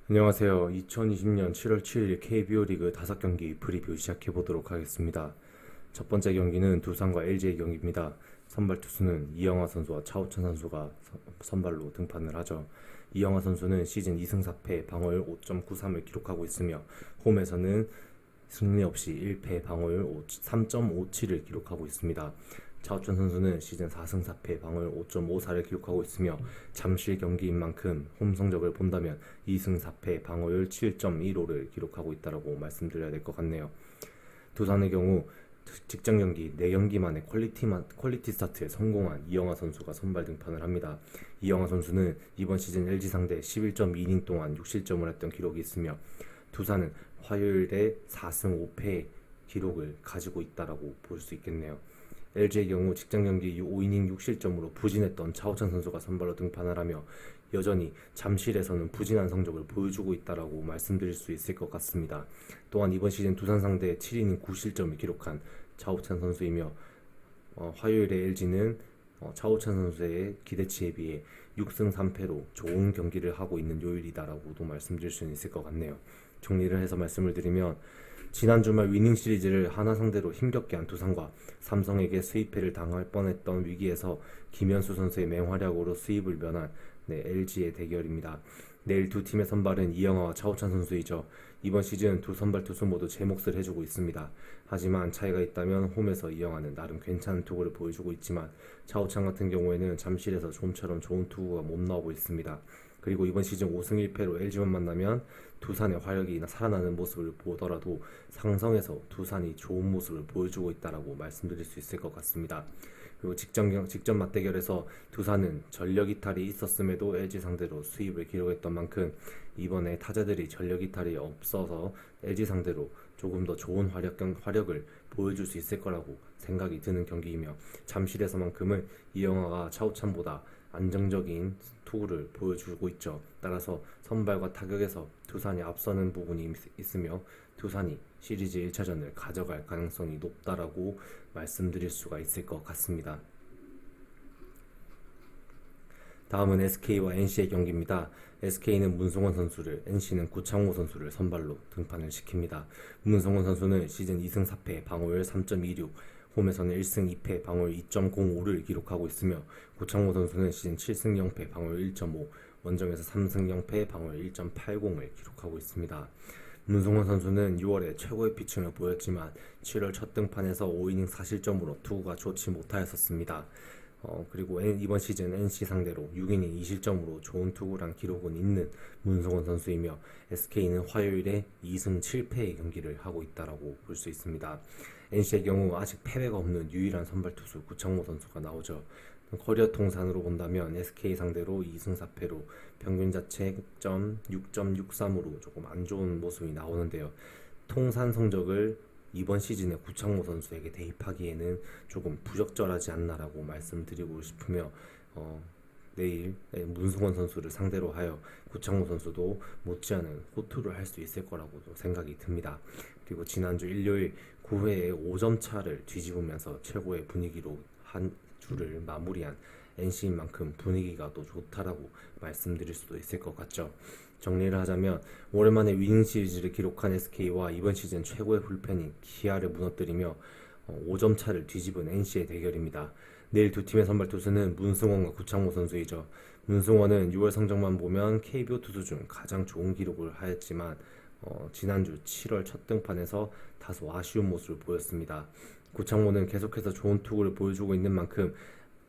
안녕하세요. 2020년 7월 7일 KBO 리그 5경기 프리뷰 시작해보도록 하겠습니다. 첫 번째 경기는 두산과 LG의 경기입니다. 선발 투수는 이영하 선수와 차우찬 선수가 선발로 등판을 하죠. 이영하 선수는 시즌 2승 4패 방어율 5.93을 기록하고 있으며 홈에서는 승리 없이 1패 방어율 3.57을 기록하고 있습니다. 차우찬 선수는 시즌 4승 4패 방어율 5.54를 기록하고 있으며 잠실 경기인 만큼 홈 성적을 본다면 2승 4패 방어율 7.15를 기록하고 있다고 말씀드려야 될 것 같네요. 두산의 경우 직전 경기 4경기 만에 퀄리티 스타트에 성공한 이영하 선수가 선발 등판을 합니다. 이영하 선수는 이번 시즌 LG 상대 11.2이닝 동안 6실점을 했던 기록이 있으며 두산은 화요일에 4승 5패 기록을 가지고 있다고 볼 수 있겠네요. LG의 경우 직전 경기 5이닝 6실점으로 부진했던 차우찬 선수가 선발로 등판을 하며 여전히 잠실에서는 부진한 성적을 보여주고 있다고 말씀드릴 수 있을 것 같습니다. 또한 이번 시즌 두산 상대 7이닝 9실점을 기록한 차우찬 선수이며 화요일에 LG는 차우찬 선수의 기대치에 비해 6승 3패로 좋은 경기를 하고 있는 요일이다라고도 말씀드릴 수 있을 것 같네요. 정리를 해서 말씀을 드리면 지난 주말 위닝 시리즈를 하나 상대로 힘겹게 한 두산과 삼성에게 수입패를 당할 뻔했던 위기에서 김현수 선수의 맹활약으로 수입을 면한 LG의 대결입니다. 내일 두 팀의 선발은 이영하와 차우찬 선수이죠. 이번 시즌 두 선발 투수 모두 제 몫을 해주고 있습니다. 하지만 차이가 있다면 홈에서 이영하는 나름 괜찮은 투구를 보여주고 있지만 차우찬 같은 경우에는 잠실에서 좀처럼 좋은 투구가 못 나오고 있습니다. 그리고 이번 시즌 5승 1패로 LG만 만나면 두산의 화력이 살아나는 모습을 보더라도 상성에서 두산이 좋은 모습을 보여주고 있다고 말씀드릴 수 있을 것 같습니다. 그리고 직전 맞대결에서 두산은 전력 이탈이 있었음에도 LG 상대로 수입을 기록했던 만큼 이번에 타자들이 전력 이탈이 없어서 LG 상대로 조금 더 좋은 화력을 보여줄 수 있을 거라고 생각이 드는 경기이며 잠실에서만큼은 이영하가 차우찬보다 안정적인 투구를 보여주고 있죠. 따라서 선발과 타격에서 두산이 앞서는 부분이 있으며 두산이 시리즈 1차전을 가져갈 가능성이 높다라고 말씀드릴 수가 있을 것 같습니다. 다음은 SK와 NC의 경기입니다. SK는 문성원 선수를, NC는 구창모 선수를 선발로 등판을 시킵니다. 문성원 선수는 시즌 2승 4패 방어율 3.26, 홈에서는 1승 2패 방어율 2.05를 기록하고 있으며 구창모 선수는 시즌 7승 0패 방어율 1.5, 원정에서 3승 0패 방어율 1.80을 기록하고 있습니다. 문성원 선수는 6월에 최고의 피칭을 보였지만 7월 첫 등판에서 5이닝 4실점으로 투구가 좋지 못하였었습니다. 그리고 이번 시즌 NC 상대로 6이닝 2실점으로 좋은 투구란 기록은 있는 문성원 선수이며 SK는 화요일에 2승 7패의 경기를 하고 있다고 볼 수 있습니다. NC의 경우 아직 패배가 없는 유일한 선발 투수 구창모 선수가 나오죠. 커리어 통산으로 본다면 SK 상대로 2승 4패로 평균 자책점 6.63으로 조금 안 좋은 모습이 나오는데요. 통산 성적을 이번 시즌에 구창모 선수에게 대입하기에는 조금 부적절하지 않나라고 말씀드리고 싶으며 내일 문승원 선수를 상대로 하여 구창모 선수도 못지않은 호투를 할 수 있을 거라고도 생각이 듭니다. 그리고 지난주 일요일 9회에 5점 차를 뒤집으면서 최고의 분위기로 한 주를 마무리한 NC인 만큼 분위기가 또 좋다라고 말씀드릴 수도 있을 것 같죠. 정리를 하자면 오랜만에 위닝 시리즈를 기록한 SK와 이번 시즌 최고의 불펜인 기아를 무너뜨리며 5점 차를 뒤집은 NC의 대결입니다. 내일 두 팀의 선발 투수는 문승원과 구창모 선수이죠. 문승원은 6월 성적만 보면 KBO 투수 중 가장 좋은 기록을 하였지만 지난주 7월 첫 등판에서 다소 아쉬운 모습을 보였습니다. 구창모는 계속해서 좋은 투구를 보여주고 있는 만큼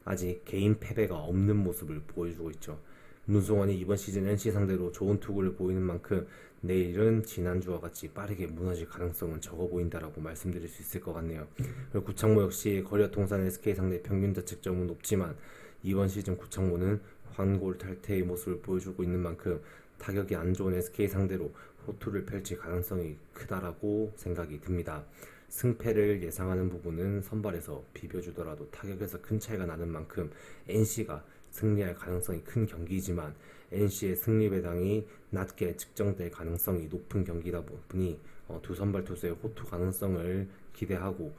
아직 개인 패배가 없는 모습을 보여주고 있죠. 문승원이 이번 시즌 NC 상대로 좋은 투구를 보이는 만큼 내일은 지난주와 같이 빠르게 무너질 가능성은 적어 보인다라고 말씀드릴 수 있을 것 같네요. 그리고 구창모 역시 커리어 통산 SK 상대 평균 자책점은 높지만 이번 시즌 구창모는 환골 탈퇴의 모습을 보여주고 있는 만큼 타격이 안 좋은 SK 상대로 호투를 펼칠 가능성이 크다라고 생각이 듭니다. 승패를 예상하는 부분은 선발에서 비벼주더라도 타격에서 큰 차이가 나는 만큼 NC가 승리할 가능성이 큰 경기이지만 NC의 승리 배당이 낮게 측정될 가능성이 높은 경기다 보니 두 선발 투수의 호투 가능성을 기대하고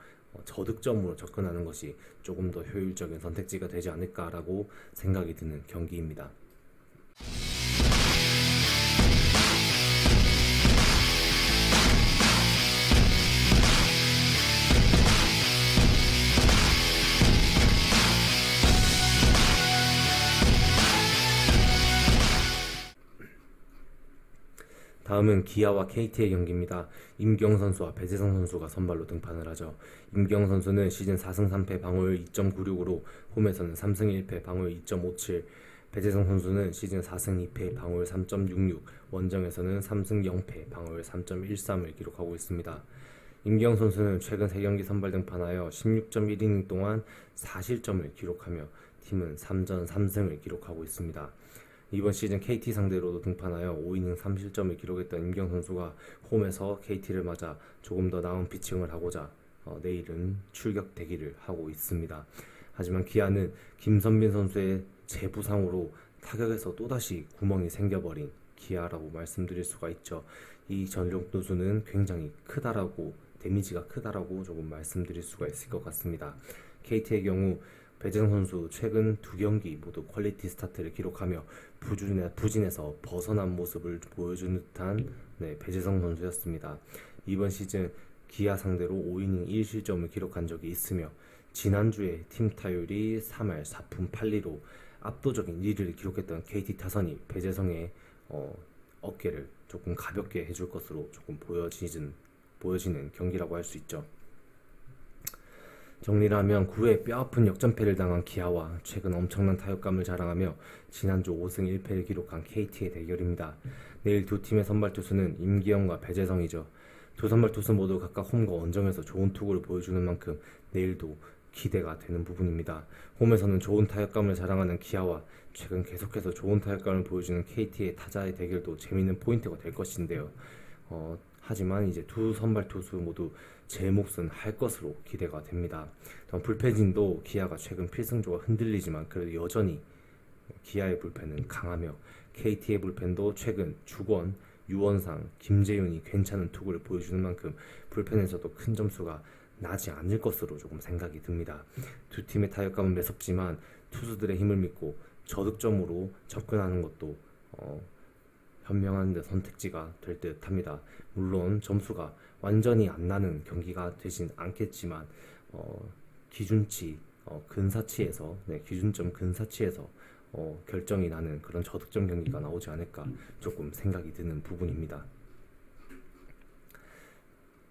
저득점으로 접근하는 것이 조금 더 효율적인 선택지가 되지 않을까라고 생각이 드는 경기입니다. 다음은 기아와 KT의 경기입니다. 임기영 선수와 배재성 선수가 선발로 등판을 하죠. 임기영 선수는 시즌 4승 3패 방어율 2.96으로 홈에서는 3승 1패 방어율 2.57, 배재성 선수는 시즌 4승 2패 방어율 3.66, 원정에서는 3승 0패 방어율 3.13을 기록하고 있습니다. 임기영 선수는 최근 3경기 선발 등판하여 16.1이닝 동안 4실점을 기록하며 팀은 3전 3승을 기록하고 있습니다. 이번 시즌 KT 상대로도 등판하여 5이닝 3실점을 기록했던 임기영 선수가 홈에서 KT를 맞아 조금 더 나은 피칭을 하고자 내일은 출격 대기를 하고 있습니다. 하지만 기아는 김선빈 선수의 재부상으로 타격에서 또다시 구멍이 생겨버린 기아라고 말씀드릴 수가 있죠. 이 전력 누수는 굉장히 크다라고, 데미지가 크다라고 조금 말씀드릴 수가 있을 것 같습니다. KT의 경우 배재성 선수 최근 2경기 모두 퀄리티 스타트를 기록하며 부진에서 벗어난 모습을 보여준 듯한 배재성 선수였습니다. 이번 시즌 기아 상대로 5이닝 1실점을 기록한 적이 있으며 지난주에 팀 타율이 3할 4푼 8리로 압도적인 1위를 기록했던 KT 타선이 배재성의 어깨를 조금 가볍게 해줄 것으로 조금 보여지는 경기라고 할 수 있죠. 정리를 하면 9회 뼈아픈 역전패를 당한 기아와 최근 엄청난 타격감을 자랑하며 지난주 5승 1패를 기록한 KT의 대결입니다. 내일 두 팀의 선발 투수는 임기영과 배재성이죠. 두 선발 투수 모두 각각 홈과 원정에서 좋은 투구를 보여주는 만큼 내일도 기대가 되는 부분입니다. 홈에서는 좋은 타격감을 자랑하는 기아와 최근 계속해서 좋은 타격감을 보여주는 KT의 타자의 대결도 재미있는 포인트가 될 것인데요. 하지만 이제 두 선발 투수 모두 제 몫은 할 것으로 기대가 됩니다. 불펜진도 기아가 최근 필승조가 흔들리지만 그래도 여전히 기아의 불펜은 강하며 KT의 불펜도 최근 주권, 유원상, 김재윤이 괜찮은 투구를 보여주는 만큼 불펜에서도 큰 점수가 나지 않을 것으로 조금 생각이 듭니다. 두 팀의 타격감은 매섭지만 투수들의 힘을 믿고 저득점으로 접근하는 것도 현명한 선택지가 될 듯합니다. 물론 점수가 완전히 안 나는 경기가 되진 않겠지만 기준치 근사치에서 기준점 근사치에서 결정이 나는 그런 저득점 경기가 나오지 않을까 조금 생각이 드는 부분입니다.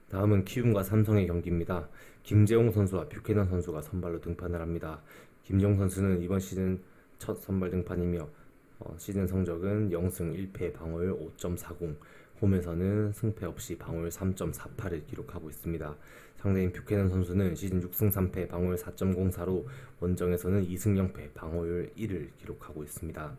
다음은 키움과 삼성의 경기입니다. 김재홍 선수와 뷰캐넌 선수가 선발로 등판을 합니다. 김재홍 선수는 이번 시즌 첫 선발 등판이며 시즌 성적은 0승 1패 방어율 5.40, 홈에서는 승패 없이 방어율 3.48을 기록하고 있습니다. 상대인 뷰캐넌 선수는 시즌 6승 3패 방어율 4.04로 원정에서는 2승 0패 방어율 1을 기록하고 있습니다.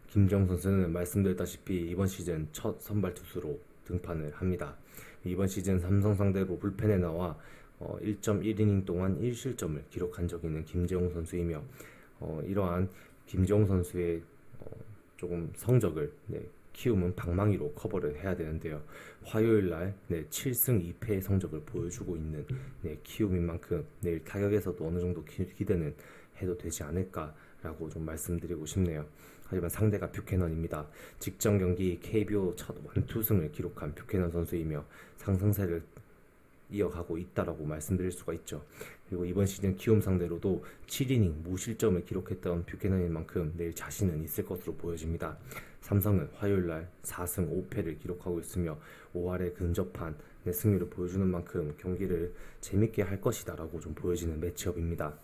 김재홍 선수는 말씀드렸다시피 이번 시즌 첫 선발 투수로 등판을 합니다. 이번 시즌 삼성 상대로 불펜에 나와 1.1이닝 동안 1실점을 기록한 적이 있는 김재홍 선수이며 이러한 김재홍 선수의 조금 성적을 키움은 방망이로 커버를 해야 되는데요. 화요일날 7승 2패의 성적을 보여주고 있는 키움인 만큼 내일 타격에서도 어느 정도 기대는 해도 되지 않을까라고 좀 말씀드리고 싶네요. 하지만 상대가 뷰캐넌입니다. 직전 경기 KBO 첫 원투승을 기록한 뷰캐넌 선수이며 상승세를 이어가고 있다라고 말씀드릴 수가 있죠. 그리고 이번 시즌 키움 상대로도 7이닝 무실점을 기록했던 뷰캐넌인 만큼 내일 자신은 있을 것으로 보여집니다. 삼성은 화요일날 4승 5패를 기록하고 있으며 5할에 근접한 승률을 보여주는 만큼 경기를 재밌게 할 것이다 라고 좀 보여지는 매치업입니다.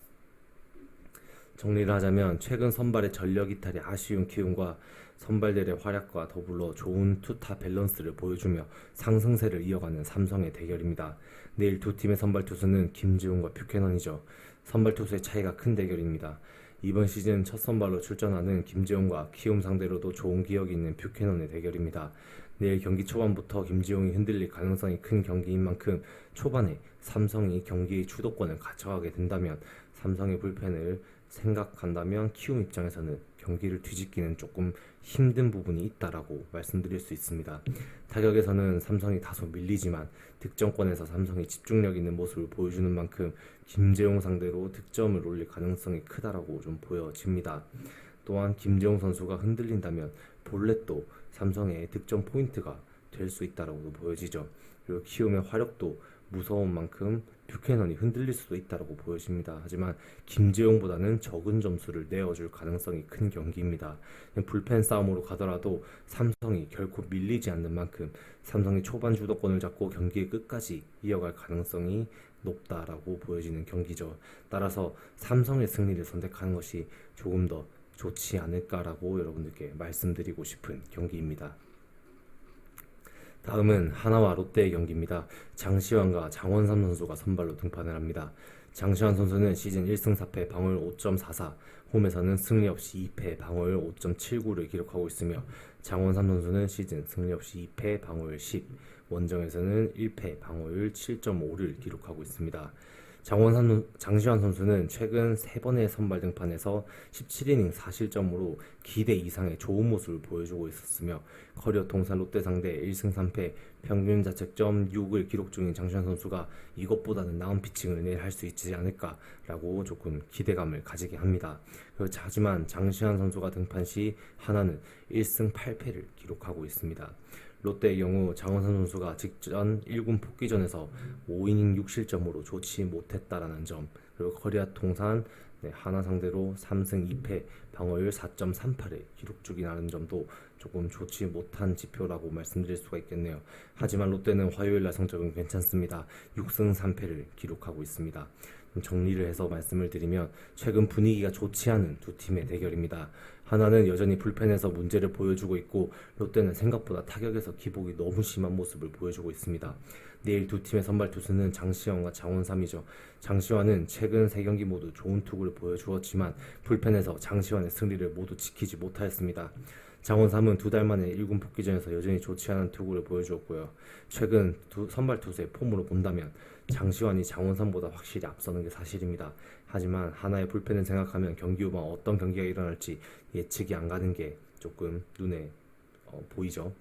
정리를 하자면 최근 선발의 전력 이탈이 아쉬운 키움과 선발들의 활약과 더불어 좋은 투타 밸런스를 보여주며 상승세를 이어가는 삼성의 대결입니다. 내일 두 팀의 선발 투수는 김지훈과 뷰캐넌이죠. 선발 투수의 차이가 큰 대결입니다. 이번 시즌 첫 선발로 출전하는 김지훈과 키움 상대로도 좋은 기억이 있는 뷰캐넌의 대결입니다. 내일 경기 초반부터 김지훈이 흔들릴 가능성이 큰 경기인 만큼 초반에 삼성이 경기의 주도권을 가져가게 된다면 삼성의 불펜을 생각한다면 키움 입장에서는 경기를 뒤집기는 조금 힘든 부분이 있다라고 말씀드릴 수 있습니다. 타격에서는 삼성이 다소 밀리지만 득점권에서 삼성이 집중력 있는 모습을 보여주는 만큼 김재홍 상대로 득점을 올릴 가능성이 크다라고 좀 보여집니다. 또한 김재홍 선수가 흔들린다면 볼넷도 삼성의 득점 포인트가 될 수 있다라고 보여지죠. 그리고 키움의 화력도 무서운 만큼 뷰캐넌이 흔들릴 수도 있다고 보여집니다. 하지만 김재용보다는 적은 점수를 내어줄 가능성이 큰 경기입니다. 불펜 싸움으로 가더라도 삼성이 결코 밀리지 않는 만큼 삼성이 초반 주도권을 잡고 경기의 끝까지 이어갈 가능성이 높다라고 보여지는 경기죠. 따라서 삼성의 승리를 선택하는 것이 조금 더 좋지 않을까라고 여러분들께 말씀드리고 싶은 경기입니다. 다음은 하나와 롯데의 경기입니다. 장시환과 장원삼 선수가 선발로 등판을 합니다. 장시환 선수는 시즌 1승 4패 방어율 5.44, 홈에서는 승리 없이 2패 방어율 5.79를 기록하고 있으며 장원삼 선수는 시즌 승리 없이 2패 방어율 10, 원정에서는 1패 방어율 7.5를 기록하고 있습니다. 장시환 선수는 최근 3번의 선발 등판에서 17이닝 4실점으로 기대 이상의 좋은 모습을 보여주고 있었으며 커리어 통산 롯데 상대 1승 3패 평균 자책점 6을 기록 중인 장시환 선수가 이것보다는 나은 피칭을 내일 할 수 있지 않을까라고 조금 기대감을 가지게 합니다. 하지만 장시환 선수가 등판 시 하나는 1승 8패를 기록하고 있습니다. 롯데의 경우 장원삼 선수가 직전 1군 복귀전에서 5이닝 6실점으로 좋지 못했다라는 점, 그리고 커리어 통산 하나 상대로 3승 2패 방어율 4.38의 기록 중이라는 점도 조금 좋지 못한 지표라고 말씀드릴 수가 있겠네요. 하지만 롯데는 화요일날 성적은 괜찮습니다. 6승 3패를 기록하고 있습니다. 정리를 해서 말씀을 드리면 최근 분위기가 좋지 않은 두 팀의 대결입니다. 하나는 여전히 불펜에서 문제를 보여주고 있고 롯데는 생각보다 타격에서 기복이 너무 심한 모습을 보여주고 있습니다. 내일 두 팀의 선발 투수는 장시환과 장원삼이죠. 장시환은 최근 3경기 모두 좋은 투구를 보여주었지만 불펜에서 장시환의 승리를 모두 지키지 못하였습니다. 장원삼은 2달 만에 1군 복귀전에서 여전히 좋지 않은 투구를 보여주었고요. 최근 선발 투수의 폼으로 본다면 장시환이 장원삼보다 확실히 앞서는 게 사실입니다. 하지만 하나의 불펜을 생각하면 경기 후반 어떤 경기가 일어날지 예측이 안 가는 게 조금 눈에 보이죠.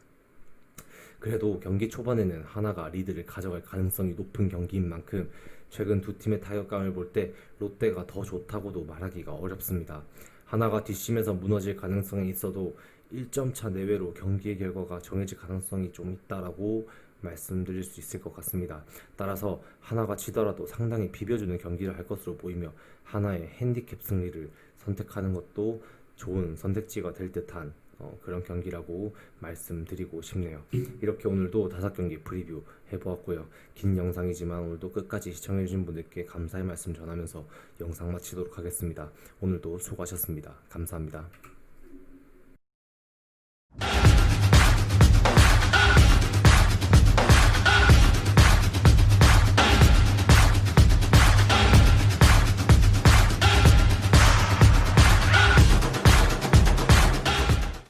그래도 경기 초반에는 하나가 리드를 가져갈 가능성이 높은 경기인 만큼 최근 두 팀의 타격감을 볼 때 롯데가 더 좋다고도 말하기가 어렵습니다. 하나가 뒷심에서 무너질 가능성이 있어도 1점 차 내외로 경기의 결과가 정해질 가능성이 좀 있다라고 말씀드릴 수 있을 것 같습니다. 따라서 하나가 지더라도 상당히 비벼주는 경기를 할 것으로 보이며 하나의 핸디캡 승리를 선택하는 것도 좋은 선택지가 될 듯한 그런 경기라고 말씀드리고 싶네요. 이렇게 오늘도 5경기 프리뷰 해보았고요. 긴 영상이지만 오늘도 끝까지 시청해주신 분들께 감사의 말씀 전하면서 영상 마치도록 하겠습니다. 오늘도 수고하셨습니다. 감사합니다.